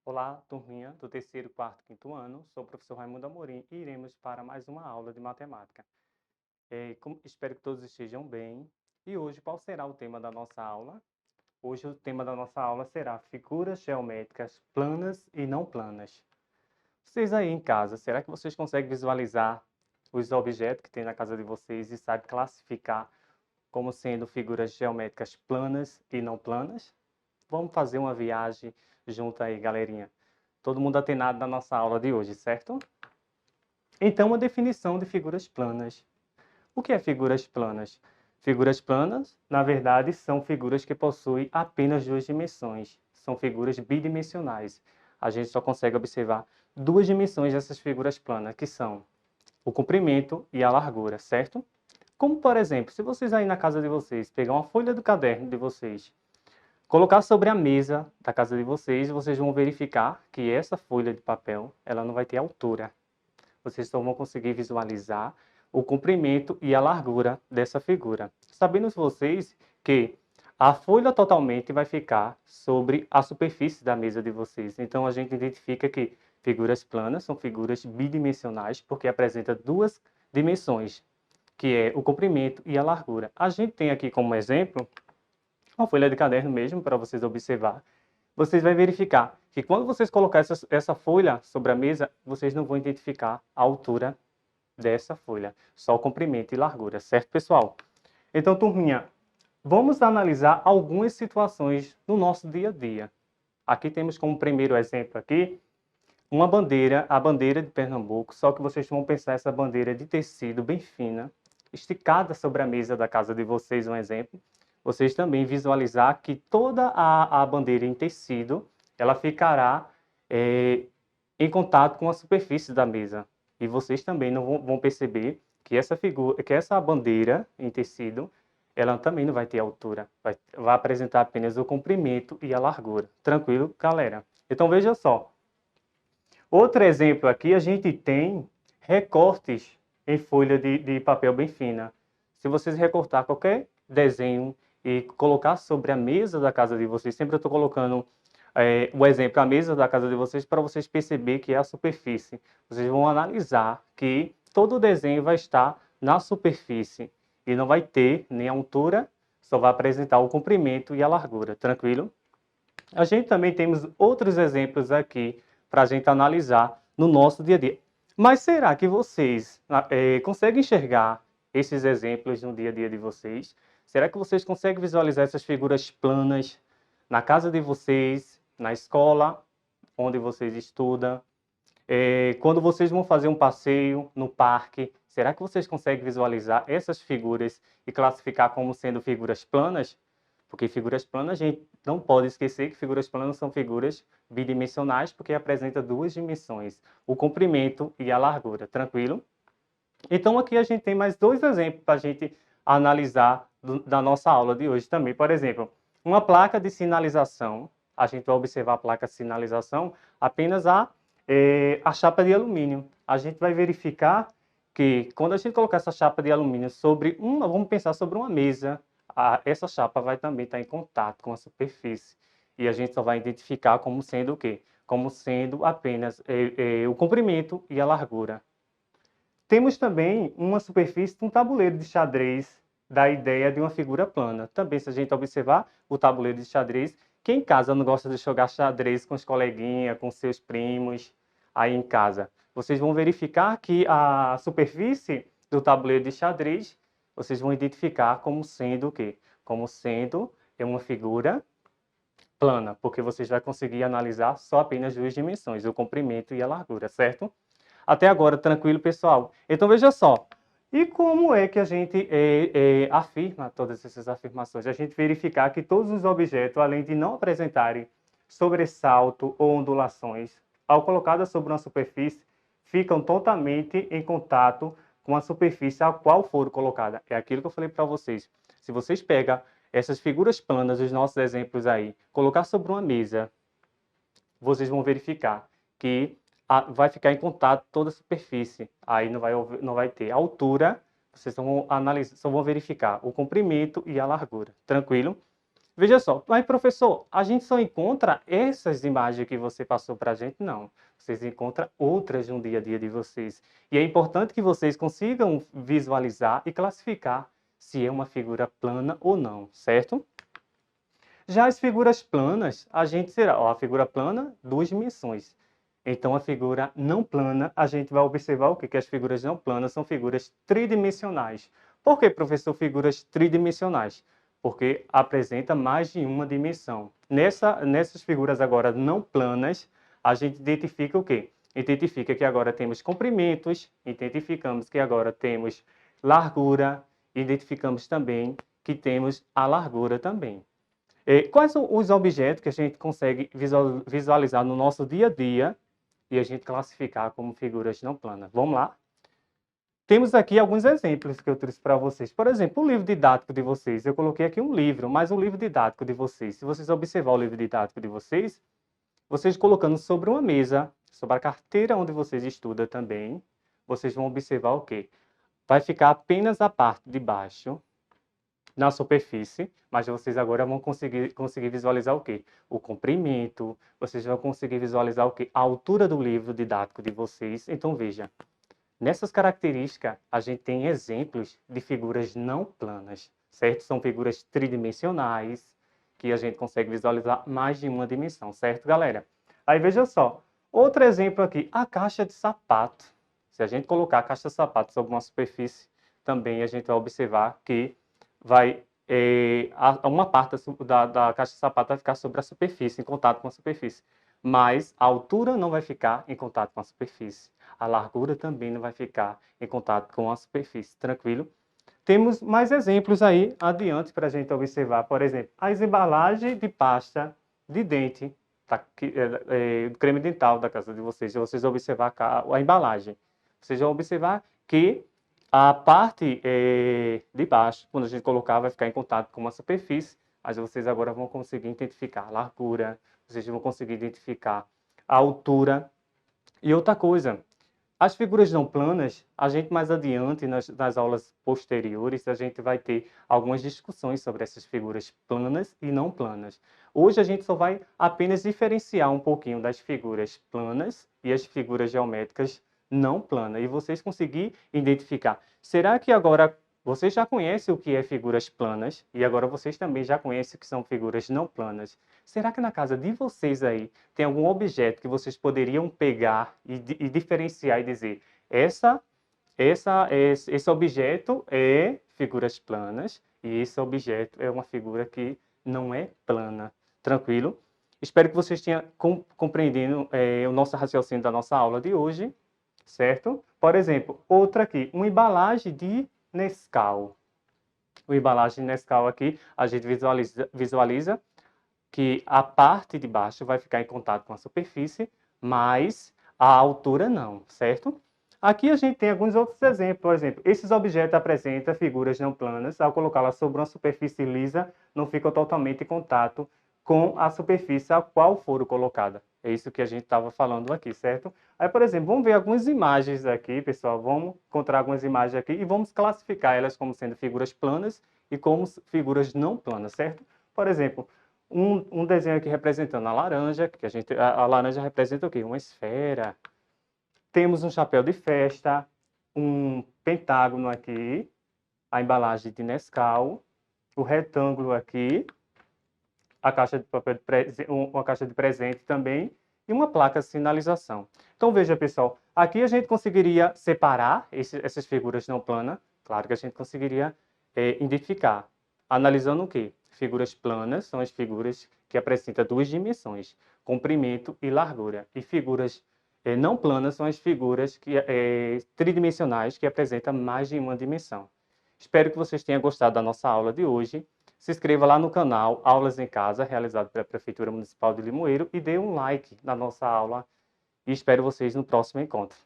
Olá, turminha do terceiro, quarto, quinto ano. Sou o professor Raimundo Amorim e iremos para mais uma aula de matemática. Espero que todos estejam bem. E hoje, qual será o tema da nossa aula? Hoje, o tema da nossa aula será figuras geométricas planas e não planas. Vocês aí em casa, será que vocês conseguem visualizar os objetos que tem na casa de vocês e sabem classificar como sendo figuras geométricas planas e não planas? Vamos fazer uma viagem junto aí, galerinha. Todo mundo atenado na nossa aula de hoje, certo? Então, uma definição de figuras planas. O que é figuras planas? Figuras planas, na verdade, são figuras que possuem apenas duas dimensões. São figuras bidimensionais. A gente só consegue observar duas dimensões dessas figuras planas, que são o comprimento e a largura, certo? Como, por exemplo, se vocês aí na casa de vocês pegar uma folha do caderno de vocês, colocar sobre a mesa da casa de vocês, vocês vão verificar que essa folha de papel, ela não vai ter altura. Vocês só vão conseguir visualizar o comprimento e a largura dessa figura. Sabendo vocês que a folha totalmente vai ficar sobre a superfície da mesa de vocês. Então a gente identifica que figuras planas são figuras bidimensionais porque apresenta duas dimensões, que é o comprimento e a largura. A gente tem aqui como exemplo uma folha de caderno mesmo, para vocês observar. Vocês vão verificar que quando vocês colocar essa folha sobre a mesa, vocês não vão identificar a altura dessa folha, só o comprimento e largura, certo, pessoal? Então, turminha, vamos analisar algumas situações no nosso dia a dia. Aqui temos como primeiro exemplo aqui, uma bandeira, a bandeira de Pernambuco, só que vocês vão pensar essa bandeira de tecido bem fina, esticada sobre a mesa da casa de vocês, um exemplo. Vocês também visualizar que toda a bandeira em tecido, ela ficará em contato com a superfície da mesa. E vocês também não vão perceber que essa bandeira em tecido, ela também não vai ter altura, vai apresentar apenas o comprimento e a largura. Tranquilo, galera? Então veja só. Outro exemplo aqui, a gente tem recortes em folha de papel bem fina. Se vocês recortar qualquer desenho e colocar sobre a mesa da casa de vocês, sempre eu estou colocando o exemplo, a mesa da casa de vocês, para vocês perceberem que é a superfície. Vocês vão analisar que todo o desenho vai estar na superfície e não vai ter nem a altura, só vai apresentar o comprimento e a largura, tranquilo? A gente também temos outros exemplos aqui para a gente analisar no nosso dia a dia. Mas será que vocês conseguem enxergar esses exemplos no dia a dia de vocês? Será que vocês conseguem visualizar essas figuras planas na casa de vocês, na escola onde vocês estudam? Quando vocês vão fazer um passeio no parque, será que vocês conseguem visualizar essas figuras e classificar como sendo figuras planas? Porque figuras planas, a gente não pode esquecer que figuras planas são figuras bidimensionais, porque apresenta duas dimensões, o comprimento e a largura, tranquilo? Então aqui a gente tem mais dois exemplos para a gente analisar da nossa aula de hoje também. Por exemplo, uma placa de sinalização, a gente vai observar a placa de sinalização apenas a chapa de alumínio. A gente vai verificar que quando a gente colocar essa chapa de alumínio vamos pensar sobre uma mesa, essa chapa vai também estar em contato com a superfície. E a gente só vai identificar como sendo o quê? Como sendo apenas o comprimento e a largura. Temos também uma superfície de um tabuleiro de xadrez, da ideia de uma figura plana. Também, se a gente observar o tabuleiro de xadrez, quem em casa não gosta de jogar xadrez com os coleguinhas, com seus primos, aí em casa? Vocês vão verificar que a superfície do tabuleiro de xadrez, vocês vão identificar como sendo o quê? Como sendo uma figura plana, porque vocês vão conseguir analisar só apenas duas dimensões, o comprimento e a largura, certo? Até agora, tranquilo, pessoal? Então, veja só. E como é que a gente afirma todas essas afirmações? A gente verificar que todos os objetos, além de não apresentarem sobressalto ou ondulações, ao colocadas sobre uma superfície, ficam totalmente em contato com a superfície a qual foram colocadas. É aquilo que eu falei para vocês. Se vocês pegam essas figuras planas, os nossos exemplos aí, colocar sobre uma mesa, vocês vão verificar que vai ficar em contato toda a superfície. Aí não vai ter altura, vocês só vão analisar, só vão verificar o comprimento e a largura. Tranquilo? Veja só, mas professor, a gente só encontra essas imagens que você passou para a gente? Não. Vocês encontram outras no dia a dia de vocês. E é importante que vocês consigam visualizar e classificar se é uma figura plana ou não, certo? Já as figuras planas, a gente será, ó, a figura plana, duas dimensões. Então, a figura não plana, a gente vai observar o quê? Que as figuras não planas são figuras tridimensionais. Por que, professor, figuras tridimensionais? Porque apresenta mais de uma dimensão. Nessas figuras agora não planas, a gente identifica o quê? Identifica que agora temos comprimentos, identificamos que agora temos largura, identificamos também que temos a largura também. Quais são os objetos que a gente consegue visualizar no nosso dia a dia e a gente classificar como figuras não planas? Vamos lá? Temos aqui alguns exemplos que eu trouxe para vocês. Por exemplo, o livro didático de vocês. Eu coloquei aqui um livro, mas o livro didático de vocês. Se vocês observar o livro didático de vocês, vocês colocando sobre uma mesa, sobre a carteira onde vocês estudam também, vocês vão observar o quê? Vai ficar apenas a parte de baixo na superfície, mas vocês agora vão conseguir visualizar o quê? O comprimento, vocês vão conseguir visualizar o quê? A altura do livro didático de vocês. Então, veja, nessas características, a gente tem exemplos de figuras não planas, certo? São figuras tridimensionais, que a gente consegue visualizar mais de uma dimensão, certo, galera? Aí, veja só, outro exemplo aqui, a caixa de sapato. Se a gente colocar a caixa de sapato sobre uma superfície, também a gente vai observar que uma parte da caixa de sapato vai ficar sobre a superfície, em contato com a superfície. Mas a altura não vai ficar em contato com a superfície. A largura também não vai ficar em contato com a superfície, tranquilo? Temos mais exemplos aí adiante para a gente observar. Por exemplo, as embalagens de pasta de dente, do creme dental da casa de vocês. Se vocês observar a embalagem, vocês vão observar que a parte de baixo, quando a gente colocar, vai ficar em contato com uma superfície, mas vocês agora vão conseguir identificar a largura, vocês vão conseguir identificar a altura. E outra coisa, as figuras não planas, a gente mais adiante, nas aulas posteriores, a gente vai ter algumas discussões sobre essas figuras planas e não planas. Hoje a gente só vai apenas diferenciar um pouquinho das figuras planas e as figuras geométricas não planas. E vocês conseguir identificar. Será que agora vocês já conhecem o que é figuras planas e agora vocês também já conhecem o que são figuras não planas? Será que na casa de vocês aí tem algum objeto que vocês poderiam pegar e diferenciar e dizer esse objeto é figuras planas e esse objeto é uma figura que não é plana? Tranquilo? Espero que vocês tenham compreendido o nosso raciocínio da nossa aula de hoje, certo? Por exemplo, outra aqui, uma embalagem de Nescau. O embalagem de Nescau aqui, a gente visualiza que a parte de baixo vai ficar em contato com a superfície, mas a altura não, certo? Aqui a gente tem alguns outros exemplos. Por exemplo, esses objetos apresentam figuras não planas. Ao colocá-las sobre uma superfície lisa, não ficam totalmente em contato com a superfície a qual foram colocadas. É isso que a gente estava falando aqui, certo? Aí, por exemplo, vamos ver algumas imagens aqui, pessoal. Vamos encontrar algumas imagens aqui e vamos classificar elas como sendo figuras planas e como figuras não planas, certo? Por exemplo, um desenho aqui representando a laranja, que a laranja representa o quê? Uma esfera. Temos um chapéu de festa, um pentágono aqui, a embalagem de Nescau, o retângulo aqui, a caixa de papel uma caixa de presente também e uma placa de sinalização. Então veja, pessoal, aqui a gente conseguiria separar essas figuras não planas. Claro que a gente conseguiria identificar. Analisando o quê? Figuras planas são as figuras que apresentam duas dimensões, comprimento e largura. E figuras não planas são as figuras tridimensionais que apresentam mais de uma dimensão. Espero que vocês tenham gostado da nossa aula de hoje. Se inscreva lá no canal Aulas em Casa, realizado pela Prefeitura Municipal de Limoeiro, e dê um like na nossa aula. E espero vocês no próximo encontro.